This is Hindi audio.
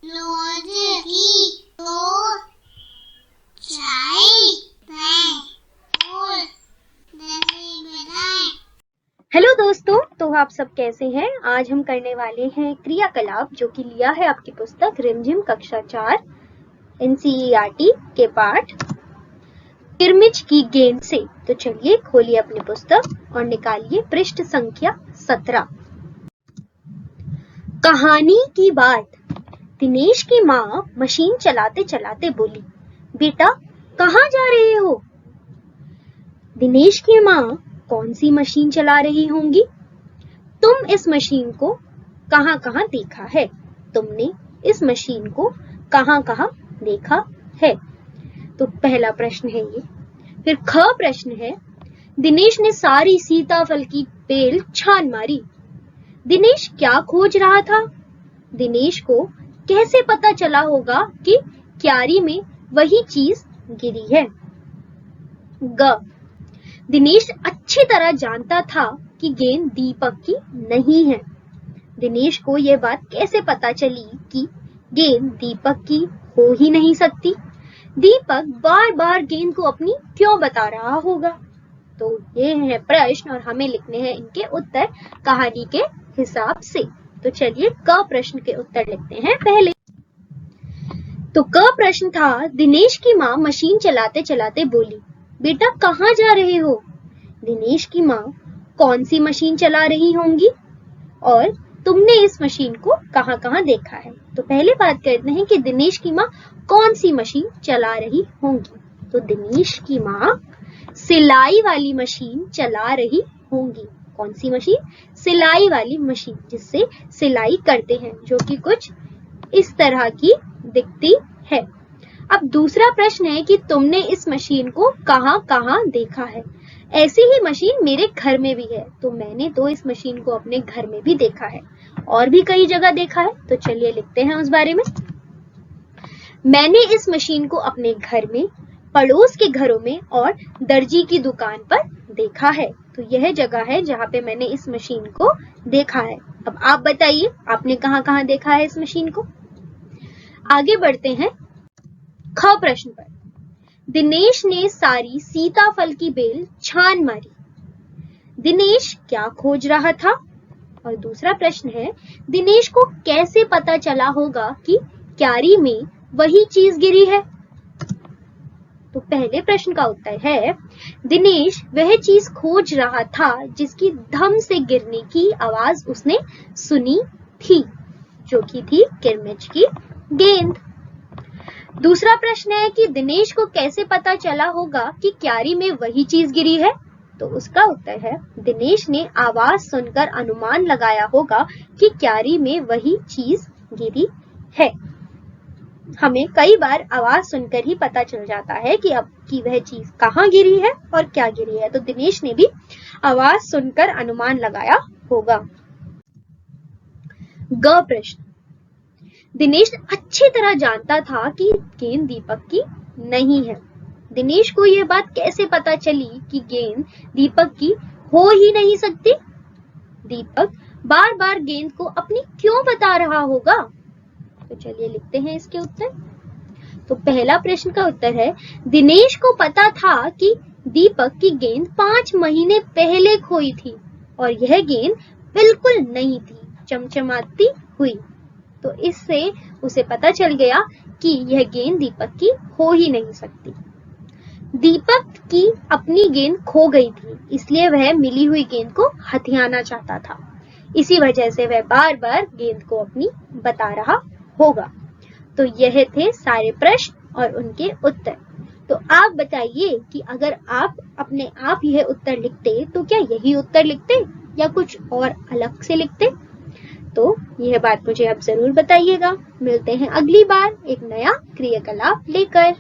हेलो दोस्तों, तो आप सब कैसे हैं। आज हम करने वाले हैं क्रियाकलाप जो कि लिया है आपकी पुस्तक रिमझिम कक्षा 4 NCERT के पाठ किरमिच की गेंद से। तो चलिए खोलिए अपनी पुस्तक और निकालिए पृष्ठ संख्या 17। कहानी की बात। दिनेश की माँ मशीन चलाते चलाते बोली, बेटा कहाँ जा रहे हो। दिनेश की माँ कौन सी मशीन चला रही होंगी। तुम इस मशीन को कहाँ कहाँ देखा है। तुमने इस मशीन को कहाँ कहाँ देखा है। तो पहला प्रश्न है ये। फिर ख प्रश्न है, दिनेश ने सारी सीताफल की बेल छान मारी। दिनेश क्या खोज रहा था। दिनेश को कैसे पता चला होगा कि क्यारी में वही चीज गिरी है। ग, दिनेश अच्छी तरह जानता था कि गेंद दीपक की नहीं है। दिनेश को यह बात कैसे पता चली कि गेंद दीपक की हो ही नहीं सकती। दीपक बार बार गेंद को अपनी क्यों बता रहा होगा। तो ये है प्रश्न और हमें लिखने हैं इनके उत्तर कहानी के हिसाब से। तो चलिए क प्रश्न के उत्तर लिखते हैं पहले। तो क प्रश्न था, दिनेश की माँ मशीन चलाते चलाते बोली, बेटा कहाँ जा रहे हो। दिनेश की माँ कौन सी मशीन चला रही होंगी और तुमने इस मशीन को कहाँ कहाँ देखा है। तो पहले बात करते हैं कि दिनेश की माँ कौन सी मशीन चला रही होंगी। तो दिनेश की माँ सिलाई वाली मशीन चला रही होंगी। कौन सी मशीन। सिलाई वाली मशीन, जिससे सिलाई करते हैं, जो कि कुछ इस तरह की दिखती है। अब दूसरा प्रश्न है कि तुमने इस मशीन को कहाँ कहाँ देखा है। ऐसी ही मशीन मेरे घर में भी है। तो मैंने तो इस मशीन को अपने घर में भी देखा है और भी कई जगह देखा है। तो चलिए लिखते हैं उस बारे में। मैंने इस मशीन को अपने घर में, पड़ोस के घरों में और दर्जी की दुकान पर देखा है। तो यह जगह है जहाँ पे मैंने इस मशीन को देखा है। अब आप बताइए आपने कहाँ कहाँ देखा है इस मशीन को। आगे बढ़ते हैं ख प्रश्न पर। दिनेश ने सारी सीताफल की बेल छान मारी। दिनेश क्या खोज रहा था। और दूसरा प्रश्न है, दिनेश को कैसे पता चला होगा कि क्यारी में वही चीज गिरी है। तो पहले प्रश्न का उत्तर है, दिनेश वह चीज खोज रहा था जिसकी धम से गिरने की आवाज उसने सुनी थी, जो कि थी किरमिच की गेंद। दूसरा प्रश्न है कि दिनेश को कैसे पता चला होगा कि क्यारी में वही चीज गिरी है। तो उसका उत्तर है, दिनेश ने आवाज सुनकर अनुमान लगाया होगा कि क्यारी में वही चीज गिरी है। हमें कई बार आवाज सुनकर ही पता चल जाता है कि अब की वह चीज कहाँ गिरी है और क्या गिरी है। तो दिनेश ने भी आवाज सुनकर अनुमान लगाया होगा। ग प्रश्न, दिनेश अच्छी तरह जानता था कि गेंद दीपक की नहीं है। दिनेश को यह बात कैसे पता चली कि गेंद दीपक की हो ही नहीं सकती। दीपक बार बार गेंद को अपनी क्यों बता रहा होगा। तो चलिए लिखते हैं इसके उत्तर। तो पहला प्रश्न का उत्तर है, दिनेश को पता था कि दीपक की गेंद 5 महीने पहले खोई थी और यह गेंद बिल्कुल नई थी, चमचमाती हुई। तो इससे उसे पता चल गया कि यह गेंद दीपक की हो ही नहीं सकती। दीपक की अपनी गेंद खो गई थी, इसलिए वह मिली हुई गेंद को हथियाना चाहता था। इसी वजह से वह बार बार गेंद को अपनी बता रहा होगा। तो यह थे सारे प्रश्न और उनके उत्तर। तो आप बताइए कि अगर आप अपने आप यह उत्तर लिखते तो क्या यही उत्तर लिखते या कुछ और अलग से लिखते। तो यह बात मुझे आप जरूर बताइएगा। मिलते हैं अगली बार एक नया क्रियाकलाप लेकर।